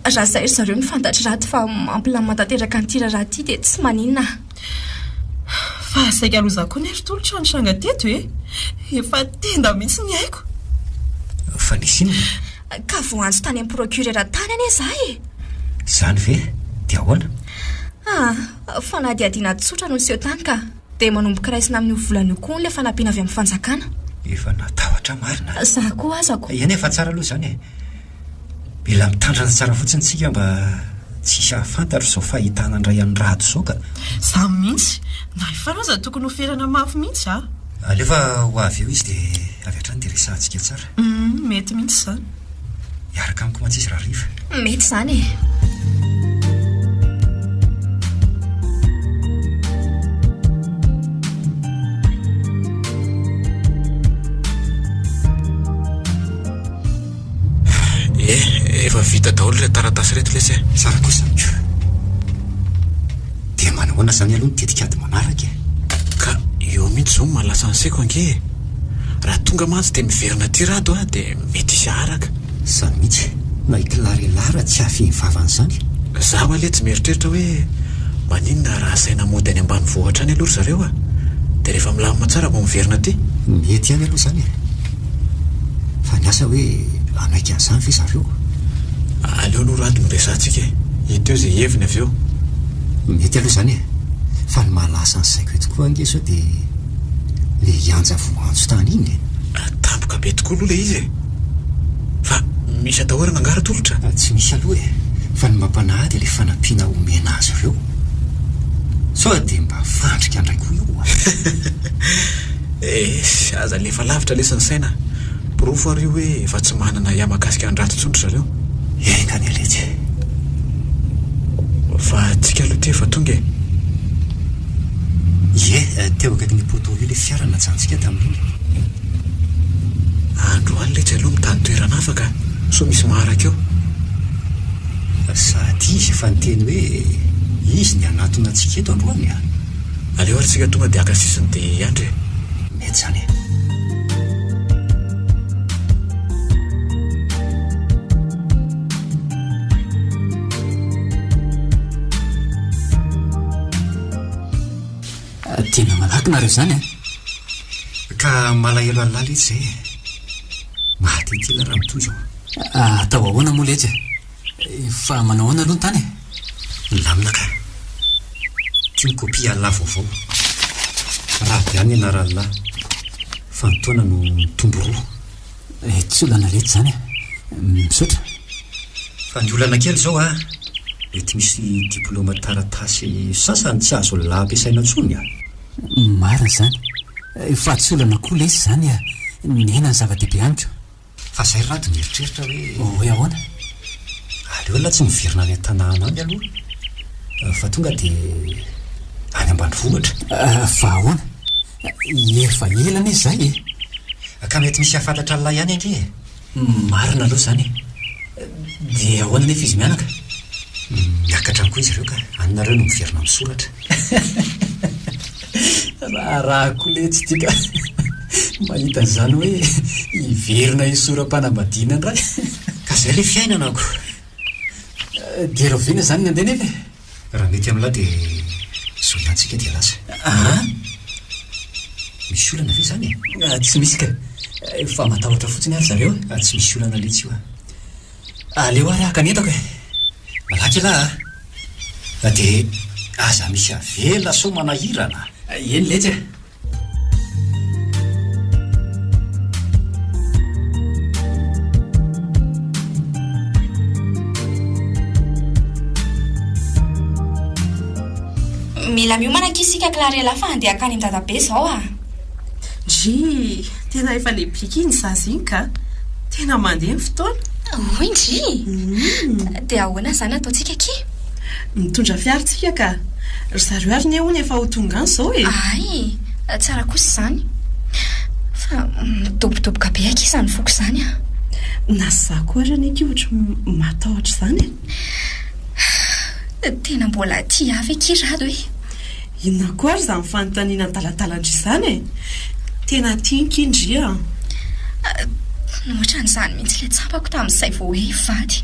raha zay ry zareo ny fantatry raty fa mampilamy mantanteraka ny tira raha ty dia tsy maninona fa saika aloza koa ny ery tolotra ny tranga teto e efa tenda mihitsy ny haiko fa nisy iny ka voanjo tany amin'ny procureur tany ane zay e zany ve dia ahoana fa na dia adina tsotra no niseho tany ka dia manomboka raisina amin'io volana io koa nyle fanampiana avy amin'ny fanjakana efa natahotra marina za koa azako eny efa tsara aloha zany e mila mitandrana tsara fotsiny tsika mba tsisy ahafantatra zao fahitana ndray amin'ny rato zao ka za mihitsy na ifanaoza tokony hoferana mafy mihitsy a alefa ho avy eo izy dia avy hatrany dia resahantsika tsara mety mihitsy zany hiaraka amiko mantsisy raha riva mety zany efa vita daholo ilay taratasy reto lesy tsara kosa dia manahoana zany aloha nitetikady manaraka ka eo mihitsy zao malasa ansaiko ange raha tonga mantsy dia miverina ty rato a dia mety isy araka zany mihitsy na ikilarelara tsy hafiny vavany zany za male tsy mieritreritra hoe maninona raha saina mody any ambany vohatra any aloha ry zareo a dia rehefa milamina tsara mba miverina ty mety ihany aloha zany fa ny asa hoe anaiky an'izany ve zareo aleo no rato miresantsika hiteo zay heviny avy eo mety aloha zany fa ny mahalasa ny saiko eto koa ange sao dia le hianja voanjo tany iny tampoka be tokoa aloha le izy fa misy atahorana angaratolotra tsy misy aloha fa ny mampanahy dia le fanampiana omena azy ireo sao dia mba fandrika andray koa io aza lefa lavitra lesany saina pirofo ary io hoe efa tsy manana iamakasika andrato tsondro zareo engany aletsy fa tsika aloha ty efa tonga teo akaiky ny poto io le fiara najantsika tamin'iny andro any letsy aloha mitany toerana afaka so misy maharaka eo sady izy efa nyteny hoe izy ny anatona antsika eto androany aleo ary tsika tonga dia akasisiny dia andry mety zany tena malaky nareo zany ka malahelo alala etsy zay mahatitila raha mitoy zao atao ahoana moa letsy fa manao ahoana aloha ny tany lamina ka tia ny kopia alala vaovao raha be any anaralala fa nytoana no tombo roa tsy olana letsy zany misaotra fa ny olana kely zao a mety misy diplôma taratasy sasany tsy azo la ampiasaina ntsony a marina zany fa tsy olana koa la izy zany a nena ny zava-dehibe aniko fa zay rato mieritreritra hoe ahoana aleo la tsy miverina any an-tanàna any aloha fa tonga dia any ambanivohitra fa ahoana efa elana izy zay ka mety misy hafantatra nylay ihany indri marina aloha zany dia ahoana nefa izy mianaka miakatra any koa izy ireo ka anynareo no miverina misoratra raha koa le tsy tika mahita zany hoe hiverina isoram-panambadiana ndray ka zay le fiainanako dia rovina zany ny andeha nefa raha mety amin'la dia zoiantsika dia lasa misy olana ve zany tsy misy ka fa matahotra fotsiny ary zareo tsy misy olana le tsy io aleo ary ahaka ny entako malaky la dia aza misy avela so manahirana eny letsy mila miomanaka isika Clarella fa andeha akany am-dadabe zao dry tena efa lebika iny zazy iny ka tena mandeha ny fotoana oy ndry dia ahoana zany ataontsika ke mitondra fiaritsika ka ry zareo ary ny hony efa ho tonga any zao ay tsara kosa zany fa midobodoboka be aky izany foko zany naza koa ary ny akiohatra matahotra zany tena mbola ty avy akirado inona koa ary zany fanontaniana dalatalandry izany tena tianka indria nohatran'izany mihitsy le tsapako tamin'izay vao hoe hivady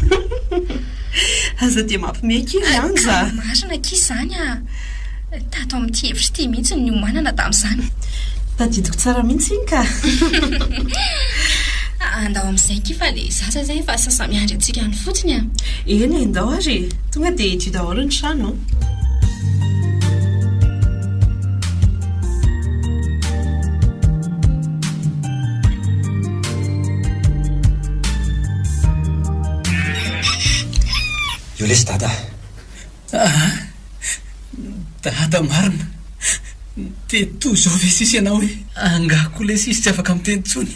aza dia mampimeakiry any za marina ki zany tato amin'ity hevitra ty mihitsy ny omanana tamin'izany tadidiko tsara mihitsy iny ka andao amin'izay ki fa le zaza zay fa sasa miandry antsika any fotsiny eny endao ary tonga dia ty daholo ny trano io lesy dada dada marina dia toy zao ve sisy ianao hoe angahko le sisy tsy afaka miteny tsony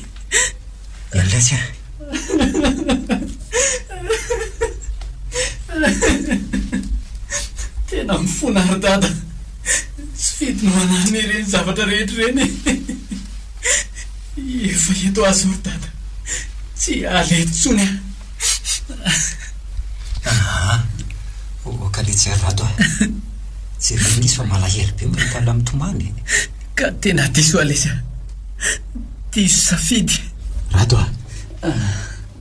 eletsy tena mifona ary dada tsy fidi no manany ireny zavatra rehetra ireny efa eto azy ry dada tsy aleto tsony oka le tsy arato tsy reny izy fa malahelo be mahitala mitomany ka tena diso alesy diso safidy rato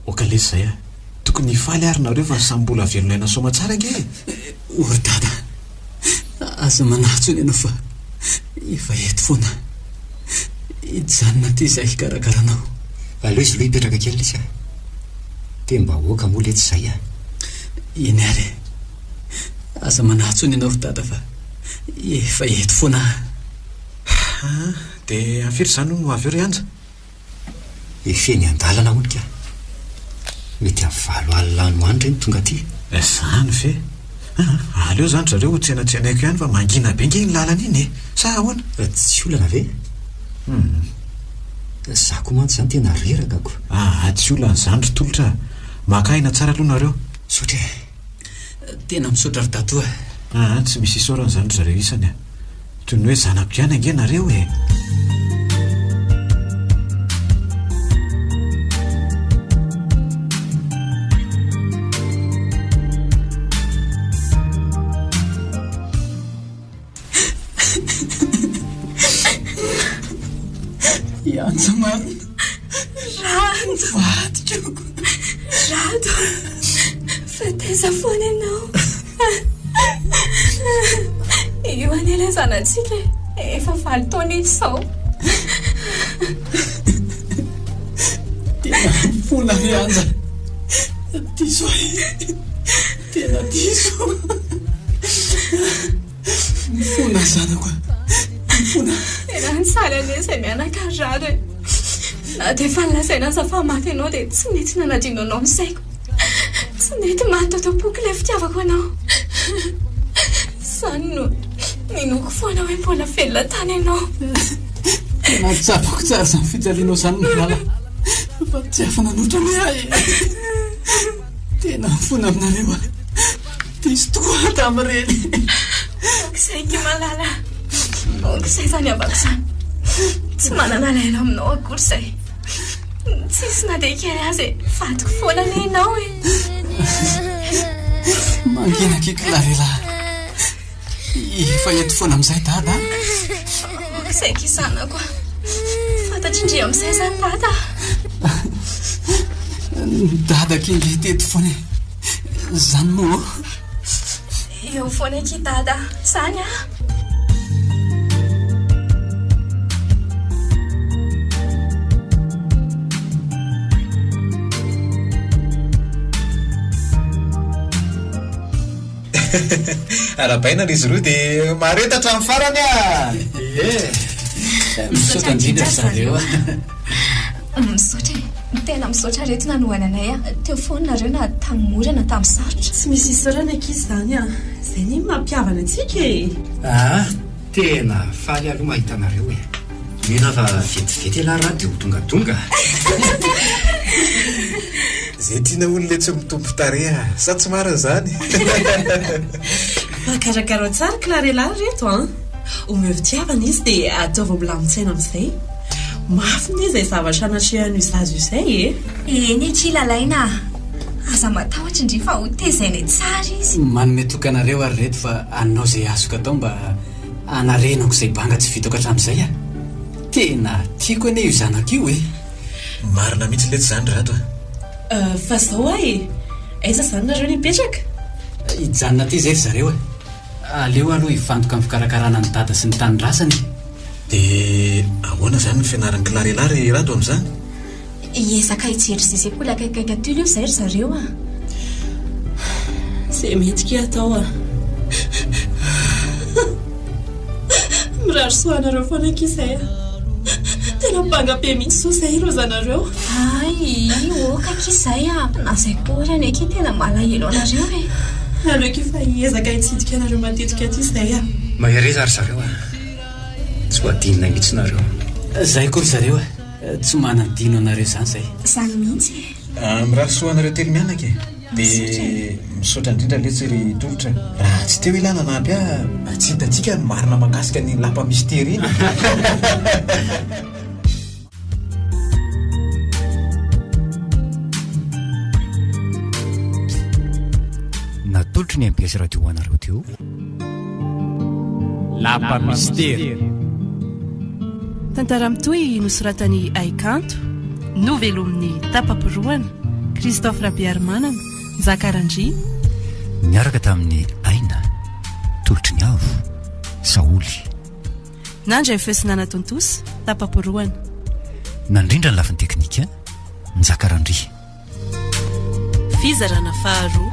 oka lesy zay tokony faly ary nareo fa samybola velonaina soma tsara nge ory dada aza manahtsony ianao fa efa eto foana ijanona ty zay hikarakaranao aleo izy loha hipetraka kely izy dia mba oka moa letsy zay iny ary aza manahtsony ianao ry dada fa efa eto foana dia afiry zany no avy eo ry anja efeny andalana onika mety avalo alilano andra iny tonga ty zany ve aleo zany zareo tsenatsinaiko ihany fa mangina be nge ny lalana iny sa ahoana tsy olana ve za ko mantsy zany tena rerakako tsy olana zany ry tolotra makaina tsara aloha nareo sotra tena misaotra ry datoa tsy misy isorana zany ry zareo isany toy ny hoe zanako ihany ange nareo Anja marina Rado vadiko Rado fataiza foana ianao io anela zanatsika efa valy taona izy zao tena fona ry anja diso tena diso mifona zanako mifona tena nysala ane zay mianakarado na dia efa nilazaina aza fa maty ianao dia tsy mety nanadino anao misaiko tsy nety matotopoky ilay fitiavako anao. Izany no ninoko foana hoe mbola velona tany ianao. Tena tsapako tsara izany fijalianao izany no lala. Fa tsy afa-nanotra ny ahy. Tena mifona aminareo ahy. Diso tokoa tamin'ireny. Okizay ky malala. Okizay izany avako izany. Tsy manana laina aminao akory izay. Tsisy na dia kely azy vadiko foana ny ianao e. Mangina kikilarela. Efa eto foana amin'izay dada. Okizay ky zanako. Fantatry indri amin'izay izany dada. Dada kinge teto foana e. Zany moa. Eo foana ky dada. Zany a. Arabaina izy roa dia maretatra amin'ny farany misaotra indrindra zareo. Misaotra e. Tena misaotra reto nanohana anay a. Teo foana nareo na tamin'ny morana tamin'ny sarotra. Tsy misy isaorana ankizy izany a. Izay ny mampiavana antsika e. Tena faly aloha mahita anareo e. Mena fa vetivety ala radio tongadonga. Zay tiana olona tsy mitompo tareha sa tsy marina izany. Karakara tsara Clarella reto a. Omeo fitiavana izy dia ataova milamin-tsaina amin'izay. Mafy ny izay zavatra natrehany izazo izay e. Eny tsy lalaina. Aza matahotra indri fa ho tezainy tsara izy. Manome tokanareo ary reto fa anao izay azoko atao mba anarenako izay banga tsy vitako hatramin'izay a. Tena tiako anie io zanako io e. Marina mihitsy leto izany rato a. Fa zao ahy aiza izany nareo nipetraka? Hijanona ty zay zareo e. Aleo aloha hifantoka amin'ny fikarakarana ny dada sy ny tanindrazany. Dia ahoana izany ny fianaran'ny Clarella ry rato amin'izany? Hiezaka hijery izay sekoly akaikaika tolo io zay ry zareo a. Izay mendrika atao a. Mirary soanareo foana kizay a. Tena banga be mihitsy so izay ro zanareo. Ay, oka kizay a. Na izay koa ny aky tena malahelo anareo e. Aleoko efa hiezaka hitsidika anareo matetika aty izay a. Mahery zary zareo a. Tsy voadinina mihitsy nareo. Zay koa ry zareo e. Tsy manadino anareo izany zay. Izany mihitsy e. Mirary soanareo telo mianaka e. Dia misaotra indrindra letsy ry tolotra. Raha tsy teo ilana nampy a tsy hitantsika marina makasika ny lapa misteri iny. Natolotry ny ampiasy radio anareo teo Lapa misteri. Tantara mitoy nosoratany Aikanto, novelomin'ny tapaporoana Christophe Rabiarmanana, Zakarandry, miaraka tamin'ny Aina, tolotry ny avo, Saoly. Nandray fesinana tontosy, tapaporoana. Nandrindra ny lafiny teknika, ny Zakarandry. Fizarana faharoa.